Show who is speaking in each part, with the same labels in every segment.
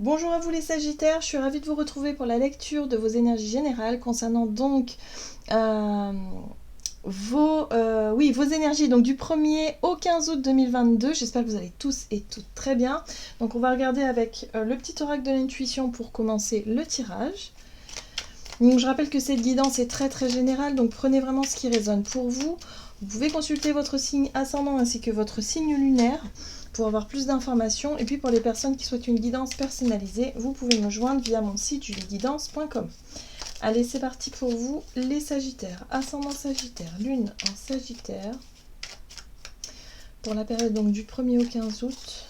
Speaker 1: Bonjour à vous les Sagittaires, je suis ravie de vous retrouver pour la lecture de vos énergies générales concernant donc euh, vos énergies donc du 1er au 15 août 2022. J'espère que vous allez tous et toutes très bien. Donc on va regarder avec le petit oracle de l'intuition pour commencer le tirage. Donc je rappelle que cette guidance est très très générale, donc prenez vraiment ce qui résonne pour vous. Vous pouvez consulter votre signe ascendant ainsi que votre signe lunaire pour avoir plus d'informations. Et puis pour les personnes qui souhaitent une guidance personnalisée, vous pouvez me joindre via mon site julieguidance.com. Allez, c'est parti pour vous, les Sagittaires. Ascendant Sagittaire, Lune en Sagittaire. Pour la période donc du 1er au 15 août.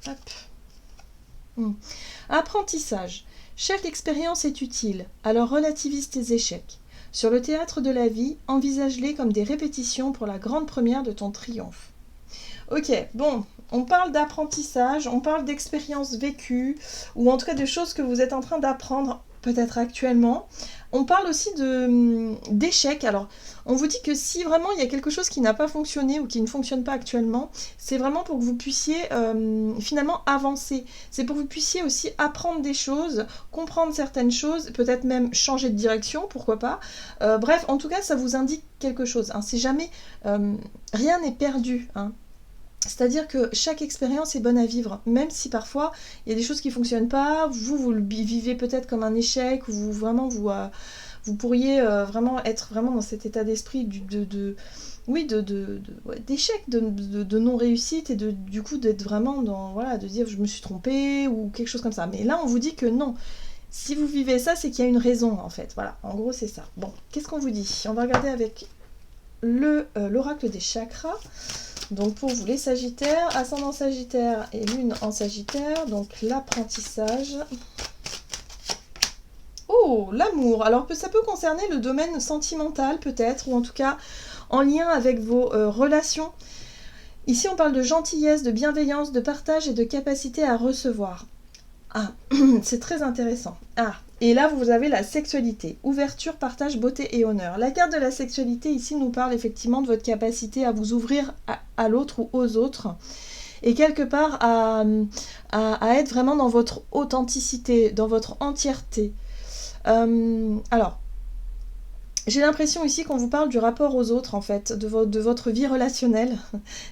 Speaker 1: Hop. Apprentissage. Chaque expérience est utile, alors relativise tes échecs. Sur le théâtre de la vie, envisage-les comme des répétitions pour la grande première de ton triomphe. Ok, bon, on parle d'apprentissage, on parle d'expériences vécues, ou en tout cas de choses que vous êtes en train d'apprendre, peut-être actuellement. On parle aussi d'échecs. Alors, on vous dit que si vraiment il y a quelque chose qui n'a pas fonctionné ou qui ne fonctionne pas actuellement, c'est vraiment pour que vous puissiez finalement avancer. C'est pour que vous puissiez aussi apprendre des choses, comprendre certaines choses, peut-être même changer de direction, pourquoi pas. Bref, en tout cas, ça vous indique quelque chose. Hein. C'est jamais... rien n'est perdu, hein. C'est-à-dire que chaque expérience est bonne à vivre, même si parfois il y a des choses qui ne fonctionnent pas, vous le vivez peut-être comme un échec, ou vous pourriez vraiment être vraiment dans cet état d'esprit d'échec, de non-réussite, et du coup d'être vraiment dans, voilà, de dire je me suis trompée, ou quelque chose comme ça. Mais là on vous dit que non, si vous vivez ça, c'est qu'il y a une raison en fait, voilà, en gros c'est ça. Bon, qu'est-ce qu'on vous dit? On va regarder avec l'oracle des chakras. Donc pour vous les Sagittaires, ascendant Sagittaire et Lune en Sagittaire, donc l'apprentissage. Oh, l'amour. Alors ça peut concerner le domaine sentimental peut-être, ou en tout cas en lien avec vos relations. Ici on parle de gentillesse, de bienveillance, de partage et de capacité à recevoir. Ah, c'est très intéressant. Ah, et là vous avez la sexualité. Ouverture, partage, beauté et honneur. La carte de la sexualité ici nous parle effectivement de votre capacité à vous ouvrir à l'autre ou aux autres. Et quelque part à être vraiment dans votre authenticité, dans votre entièreté. Alors, j'ai l'impression ici qu'on vous parle du rapport aux autres, en fait, de votre vie relationnelle,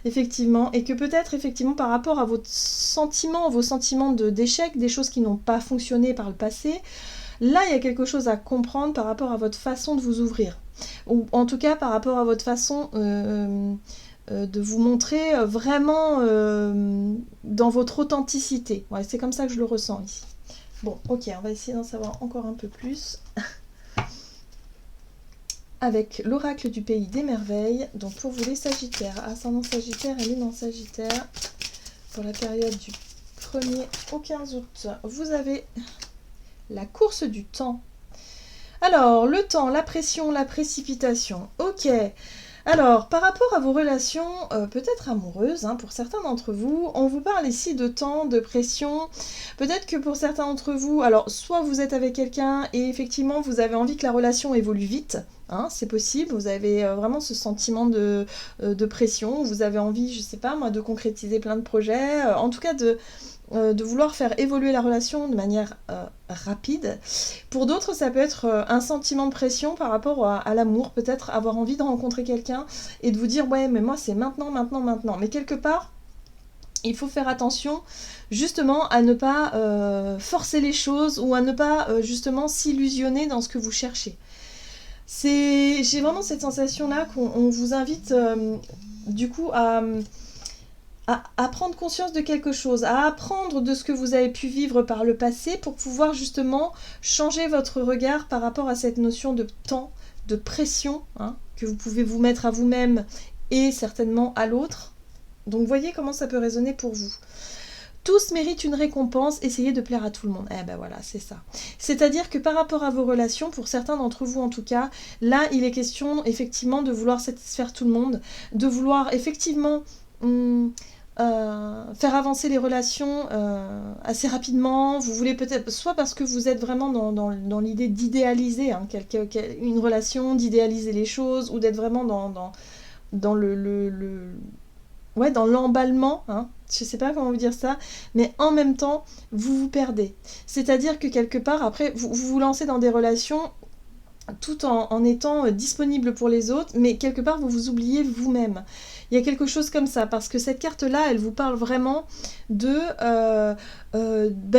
Speaker 1: effectivement, et que peut-être, effectivement, par rapport à vos sentiments d'échec, des choses qui n'ont pas fonctionné par le passé, là, il y a quelque chose à comprendre par rapport à votre façon de vous ouvrir, ou en tout cas par rapport à votre façon de vous montrer vraiment dans votre authenticité. Ouais, c'est comme ça que je le ressens ici. Bon, ok, on va essayer d'en savoir encore un peu plus. Avec l'oracle du pays des merveilles, donc pour vous les Sagittaires, ascendant Sagittaire et Lune en Sagittaire, pour la période du 1er au 15 août, vous avez la course du temps. Alors, le temps, la pression, la précipitation, ok. Alors, par rapport à vos relations peut-être amoureuses, hein, pour certains d'entre vous, on vous parle ici de temps, de pression. Peut-être que pour certains d'entre vous, alors soit vous êtes avec quelqu'un et effectivement vous avez envie que la relation évolue vite, hein, c'est possible, vous avez vraiment ce sentiment de pression, vous avez envie, je sais pas moi, de concrétiser plein de projets, en tout cas de vouloir faire évoluer la relation de manière rapide. Pour d'autres, ça peut être un sentiment de pression par rapport à l'amour, peut-être avoir envie de rencontrer quelqu'un et de vous dire ouais mais moi c'est maintenant, maintenant, maintenant. Mais quelque part, il faut faire attention justement à ne pas forcer les choses ou à ne pas justement s'illusionner dans ce que vous cherchez. J'ai vraiment cette sensation-là qu'on vous invite du coup à prendre conscience de quelque chose, à apprendre de ce que vous avez pu vivre par le passé pour pouvoir justement changer votre regard par rapport à cette notion de temps, de pression, hein, que vous pouvez vous mettre à vous-même et certainement à l'autre. Donc voyez comment ça peut résonner pour vous. Tous méritent une récompense, essayez de plaire à tout le monde. Eh ben voilà, c'est ça. C'est-à-dire que par rapport à vos relations, pour certains d'entre vous en tout cas, là il est question effectivement de vouloir satisfaire tout le monde, de vouloir effectivement faire avancer les relations assez rapidement. Vous voulez peut-être, soit parce que vous êtes vraiment dans l'idée d'idéaliser hein, une relation, d'idéaliser les choses, ou d'être vraiment dans dans l'emballement, hein, je sais pas comment vous dire ça, mais en même temps, vous vous perdez. C'est-à-dire que quelque part, après, vous vous lancez dans des relations tout en étant disponible pour les autres, mais quelque part, vous vous oubliez vous-même. Il y a quelque chose comme ça, parce que cette carte-là, elle vous parle vraiment de...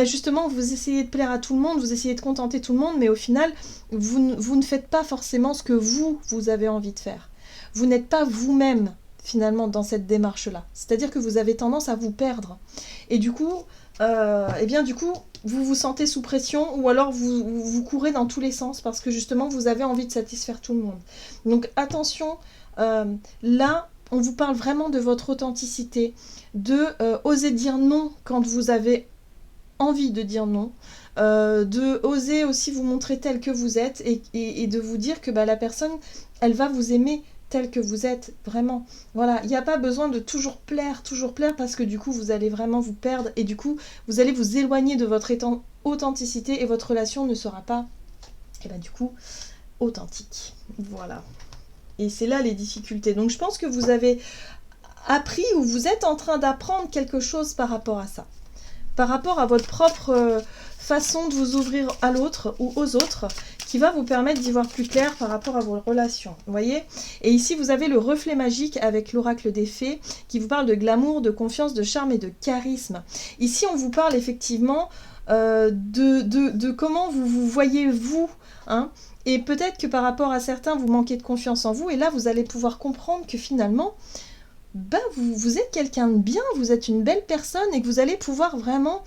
Speaker 1: justement, vous essayez de plaire à tout le monde, vous essayez de contenter tout le monde, mais au final, vous ne faites pas forcément ce que vous avez envie de faire. Vous n'êtes pas vous-même, finalement, dans cette démarche-là. C'est-à-dire que vous avez tendance à vous perdre. Et du coup, vous vous sentez sous pression, ou alors vous courez dans tous les sens, parce que justement, vous avez envie de satisfaire tout le monde. Donc attention, là... On vous parle vraiment de votre authenticité, de oser dire non quand vous avez envie de dire non, de oser aussi vous montrer tel que vous êtes et de vous dire que la personne, elle va vous aimer tel que vous êtes, vraiment. Voilà, il n'y a pas besoin de toujours plaire, parce que du coup, vous allez vraiment vous perdre et du coup, vous allez vous éloigner de votre authenticité et votre relation ne sera pas, du coup, authentique. Voilà. Et c'est là les difficultés. Donc je pense que vous avez appris ou vous êtes en train d'apprendre quelque chose par rapport à ça. Par rapport à votre propre façon de vous ouvrir à l'autre ou aux autres, qui va vous permettre d'y voir plus clair par rapport à vos relations. Vous voyez ? Et ici, vous avez le reflet magique avec l'oracle des fées, qui vous parle de glamour, de confiance, de charme et de charisme. Ici, on vous parle effectivement de comment vous voyez vous, hein. Et peut-être que par rapport à certains, vous manquez de confiance en vous. Et là, vous allez pouvoir comprendre que finalement, vous êtes quelqu'un de bien, vous êtes une belle personne et que vous allez pouvoir vraiment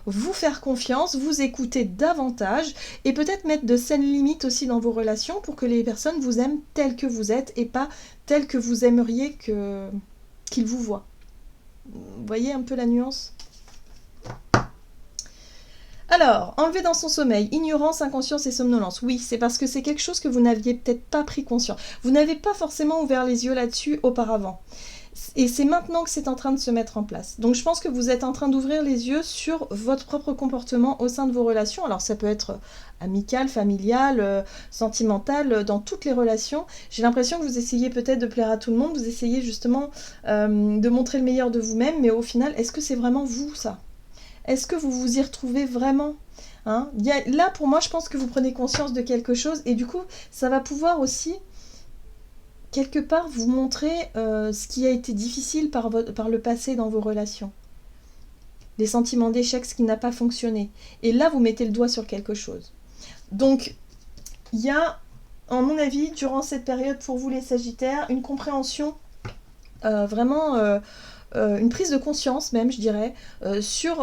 Speaker 1: vous faire confiance, vous écouter davantage et peut-être mettre de saines limites aussi dans vos relations pour que les personnes vous aiment telles que vous êtes et pas telles que vous aimeriez qu'ils vous voient. Vous voyez un peu la nuance ? Alors, enlever dans son sommeil, ignorance, inconscience et somnolence. Oui, c'est parce que c'est quelque chose que vous n'aviez peut-être pas pris conscience. Vous n'avez pas forcément ouvert les yeux là-dessus auparavant. Et c'est maintenant que c'est en train de se mettre en place. Donc je pense que vous êtes en train d'ouvrir les yeux sur votre propre comportement au sein de vos relations. Alors ça peut être amical, familial, sentimental, dans toutes les relations. J'ai l'impression que vous essayez peut-être de plaire à tout le monde, vous essayez justement de montrer le meilleur de vous-même, mais au final, est-ce que c'est vraiment vous ça ? Est-ce que vous vous y retrouvez vraiment, hein ? Là, pour moi, je pense que vous prenez conscience de quelque chose et du coup, ça va pouvoir aussi, quelque part, vous montrer ce qui a été difficile par le passé dans vos relations. Les sentiments d'échec, ce qui n'a pas fonctionné. Et là, vous mettez le doigt sur quelque chose. Donc, il y a, à mon avis, durant cette période, pour vous les Sagittaires, une compréhension vraiment... une prise de conscience même, je dirais, sur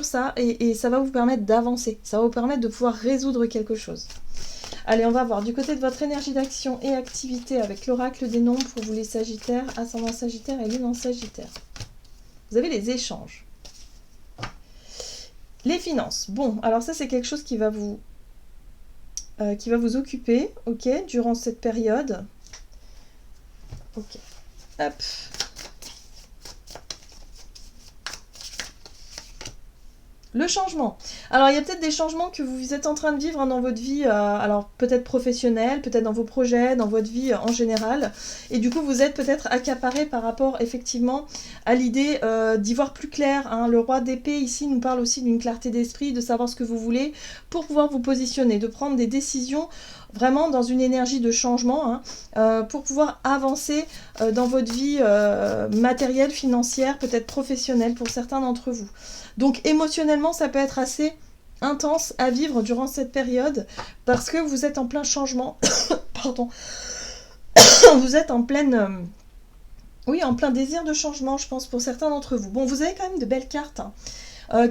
Speaker 1: ça, et ça va vous permettre d'avancer, ça va vous permettre de pouvoir résoudre quelque chose. Allez, on va voir du côté de votre énergie d'action et activité avec l'oracle des nombres pour vous les Sagittaires, ascendant Sagittaire et lune en Sagittaire. Vous avez les échanges. Les finances. Bon, alors ça c'est quelque chose qui va vous occuper, ok, durant cette période. Ok, hop. Le changement. Alors, il y a peut-être des changements que vous êtes en train de vivre dans votre vie, alors peut-être professionnelle, peut-être dans vos projets, dans votre vie en général. Et du coup, vous êtes peut-être accaparé par rapport, effectivement, à l'idée d'y voir plus clair, hein. Le roi d'épée, ici, nous parle aussi d'une clarté d'esprit, de savoir ce que vous voulez, pour pouvoir vous positionner, de prendre des décisions vraiment dans une énergie de changement, hein, pour pouvoir avancer dans votre vie matérielle, financière, peut-être professionnelle pour certains d'entre vous. Donc émotionnellement, ça peut être assez intense à vivre durant cette période parce que vous êtes en plein changement. Pardon. Vous êtes en pleine... en plein désir de changement, je pense, pour certains d'entre vous. Bon, vous avez quand même de belles cartes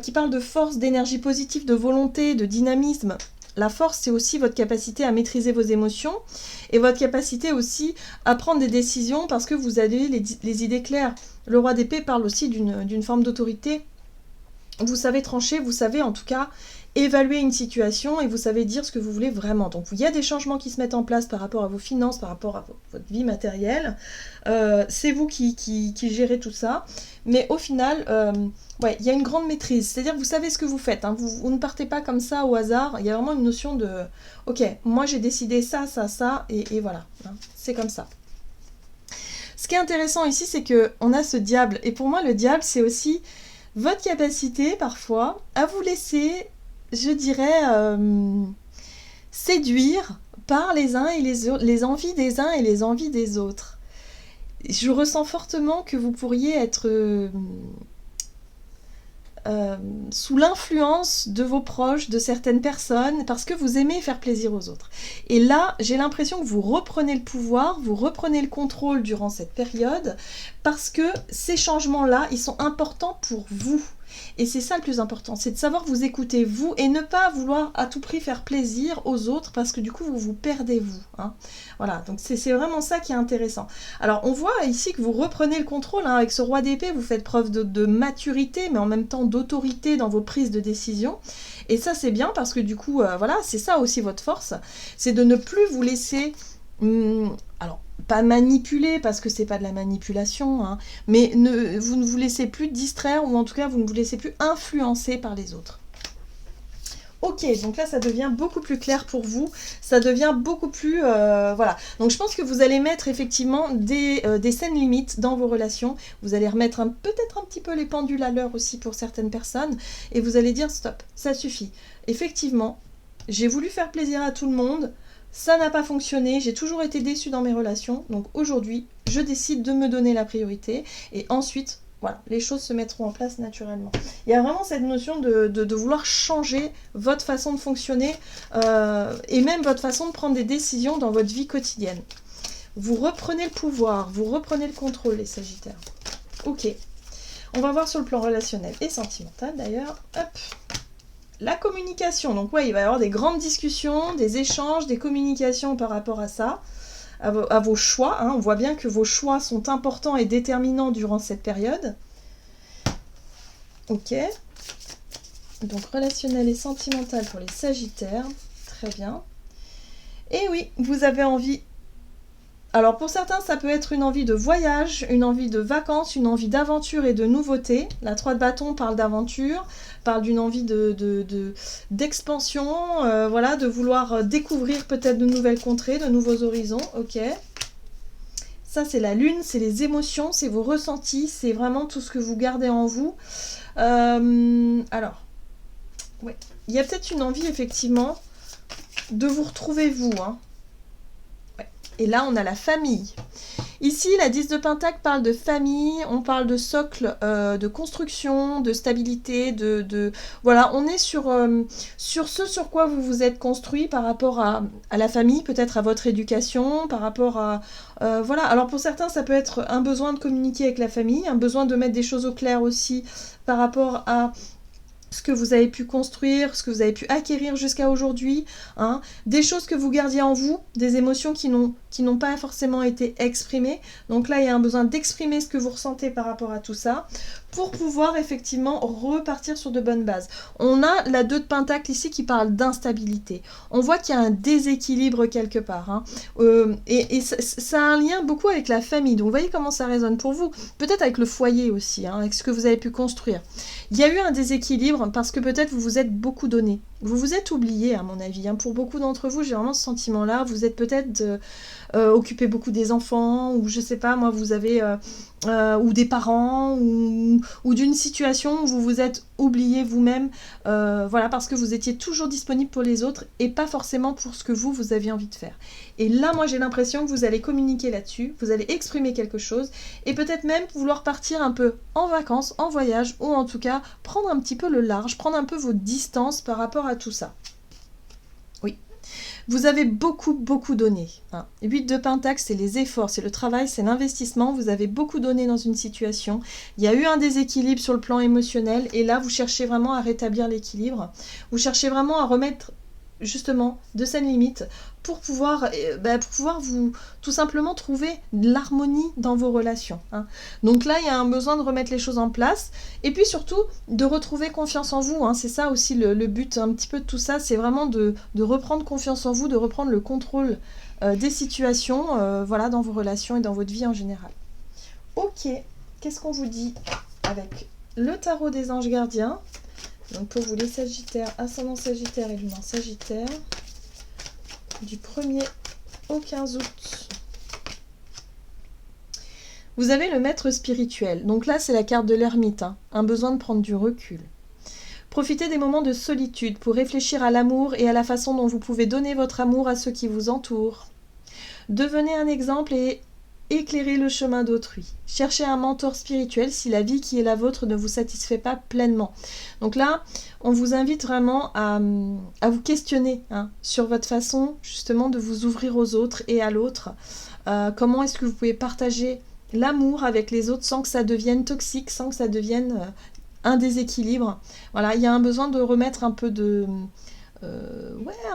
Speaker 1: qui parlent de force, d'énergie positive, de volonté, de dynamisme. La force, c'est aussi votre capacité à maîtriser vos émotions et votre capacité aussi à prendre des décisions parce que vous avez les idées claires. Le roi d'épée parle aussi d'une forme d'autorité. Vous savez trancher, vous savez en tout cas évaluer une situation et vous savez dire ce que vous voulez vraiment. Donc il y a des changements qui se mettent en place par rapport à vos finances, par rapport à votre vie matérielle. C'est vous qui gérez tout ça. Mais au final, il y a une grande maîtrise. C'est-à-dire que vous savez ce que vous faites. Hein. Vous ne partez pas comme ça au hasard. Il y a vraiment une notion de « Ok, moi j'ai décidé ça, et voilà. Hein. C'est comme ça. » Ce qui est intéressant ici, c'est qu'on a ce diable. Et pour moi, le diable, c'est aussi votre capacité, parfois, à vous laisser, je dirais, séduire par les uns et les envies des uns et les envies des autres. Je ressens fortement que vous pourriez être sous l'influence de vos proches, de certaines personnes, parce que vous aimez faire plaisir aux autres. Et là, j'ai l'impression que vous reprenez le pouvoir, vous reprenez le contrôle durant cette période, parce que ces changements-là, ils sont importants pour vous. Et c'est ça le plus important, c'est de savoir vous écouter vous et ne pas vouloir à tout prix faire plaisir aux autres parce que du coup vous vous perdez vous. Hein. Voilà, donc c'est vraiment ça qui est intéressant. Alors on voit ici que vous reprenez le contrôle, hein, avec ce roi d'épée, vous faites preuve de maturité mais en même temps d'autorité dans vos prises de décision. Et ça c'est bien parce que du coup, voilà, c'est ça aussi votre force, c'est de ne plus vous laisser... alors, pas manipuler parce que c'est pas de la manipulation, hein, mais vous ne vous laissez plus distraire ou en tout cas vous ne vous laissez plus influencer par les autres. Ok, donc là ça devient beaucoup plus clair pour vous, ça devient beaucoup plus... voilà, donc je pense que vous allez mettre effectivement des scènes limites dans vos relations, vous allez remettre peut-être un petit peu les pendules à l'heure aussi pour certaines personnes, et vous allez dire stop, ça suffit. Effectivement, j'ai voulu faire plaisir à tout le monde, ça n'a pas fonctionné, j'ai toujours été déçue dans mes relations, donc aujourd'hui, je décide de me donner la priorité, et ensuite, voilà, les choses se mettront en place naturellement. Il y a vraiment cette notion de vouloir changer votre façon de fonctionner, et même votre façon de prendre des décisions dans votre vie quotidienne. Vous reprenez le pouvoir, vous reprenez le contrôle, les Sagittaires. Ok, on va voir sur le plan relationnel et sentimental d'ailleurs, hop. La communication, donc ouais, il va y avoir des grandes discussions, des échanges, des communications par rapport à ça, à vos choix. Hein. On voit bien que vos choix sont importants et déterminants durant cette période. Ok. Donc relationnel et sentimental pour les Sagittaires. Très bien. Et oui, vous avez envie... Alors pour certains, ça peut être une envie de voyage, une envie de vacances, une envie d'aventure et de nouveauté. La 3 de bâton parle d'aventure, parle d'une envie d'expansion, voilà, de vouloir découvrir peut-être de nouvelles contrées, de nouveaux horizons. Ok. Ça c'est la lune, c'est les émotions, c'est vos ressentis, c'est vraiment tout ce que vous gardez en vous. Alors, ouais, il y a peut-être une envie effectivement de vous retrouver vous, hein. Et là, on a la famille. Ici, la 10 de Pentacle parle de famille, on parle de socle, de construction, de stabilité, voilà, on est sur ce sur quoi vous vous êtes construit par rapport à la famille, peut-être à votre éducation, par rapport à... voilà, alors pour certains, ça peut être un besoin de communiquer avec la famille, un besoin de mettre des choses au clair aussi par rapport à... ce que vous avez pu construire, ce que vous avez pu acquérir jusqu'à aujourd'hui, hein, des choses que vous gardiez en vous, des émotions qui n'ont pas forcément été exprimées. Donc là, il y a un besoin d'exprimer ce que vous ressentez par rapport à tout ça, pour pouvoir effectivement repartir sur de bonnes bases. On a la 2 de Pentacle ici qui parle d'instabilité. On voit qu'il y a un déséquilibre quelque part. Hein. Et ça a un lien beaucoup avec la famille. Donc vous voyez comment ça résonne pour vous. Peut-être avec le foyer aussi, hein, avec ce que vous avez pu construire. Il y a eu un déséquilibre parce que peut-être vous vous êtes beaucoup donné. Vous vous êtes oublié à mon avis. Hein. Pour beaucoup d'entre vous, j'ai vraiment ce sentiment-là. Vous êtes peut-être occupé beaucoup des enfants, ou je sais pas, moi, vous avez... ou des parents, ou d'une situation où vous vous êtes oublié vous-même, voilà, parce que vous étiez toujours disponible pour les autres et pas forcément pour ce que vous aviez envie de faire. Et là, moi, j'ai l'impression que vous allez communiquer là-dessus, vous allez exprimer quelque chose, et peut-être même vouloir partir un peu en vacances, en voyage, ou en tout cas, prendre un petit peu le large, prendre un peu vos distances par rapport à tout ça. Oui. Vous avez beaucoup donné. Hein. 8 de Pentacle, c'est les efforts, c'est le travail, c'est l'investissement. Vous avez beaucoup donné dans une situation. Il y a eu un déséquilibre sur le plan émotionnel. Et là, vous cherchez vraiment à rétablir l'équilibre. Vous cherchez vraiment à remettre justement de scènes limites pour pouvoir vous tout simplement trouver de l'harmonie dans vos relations. Hein. Donc là, il y a un besoin de remettre les choses en place et puis surtout de retrouver confiance en vous. Hein. C'est ça aussi le but un petit peu de tout ça, c'est vraiment de reprendre confiance en vous, de reprendre le contrôle des situations voilà, dans vos relations et dans votre vie en général. Ok, qu'est-ce qu'on vous dit avec le tarot des anges gardiens ? Donc pour vous les Sagittaires, ascendant Sagittaire et lune en Sagittaire, du 1er au 15 août. Vous avez le maître spirituel. Donc là, c'est la carte de l'ermite, hein. Un besoin de prendre du recul. Profitez des moments de solitude pour réfléchir à l'amour et à la façon dont vous pouvez donner votre amour à ceux qui vous entourent. Devenez un exemple et éclairez le chemin d'autrui. Cherchez un mentor spirituel si la vie qui est la vôtre ne vous satisfait pas pleinement. Donc là, on vous invite vraiment à vous questionner, hein, sur votre façon justement de vous ouvrir aux autres et à l'autre. Comment est-ce que vous pouvez partager l'amour avec les autres sans que ça devienne toxique, sans que ça devienne un déséquilibre. Voilà, il y a un besoin de remettre un peu de...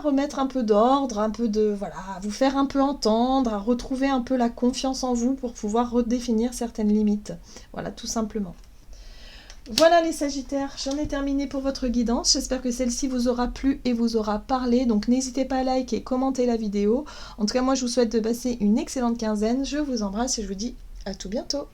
Speaker 1: remettre un peu d'ordre, un peu de... Voilà, vous faire un peu entendre, à retrouver un peu la confiance en vous pour pouvoir redéfinir certaines limites. Voilà, tout simplement. Voilà les Sagittaires, j'en ai terminé pour votre guidance. J'espère que celle-ci vous aura plu et vous aura parlé. Donc n'hésitez pas à liker et commenter la vidéo. En tout cas, moi je vous souhaite de passer une excellente quinzaine. Je vous embrasse et je vous dis à tout bientôt.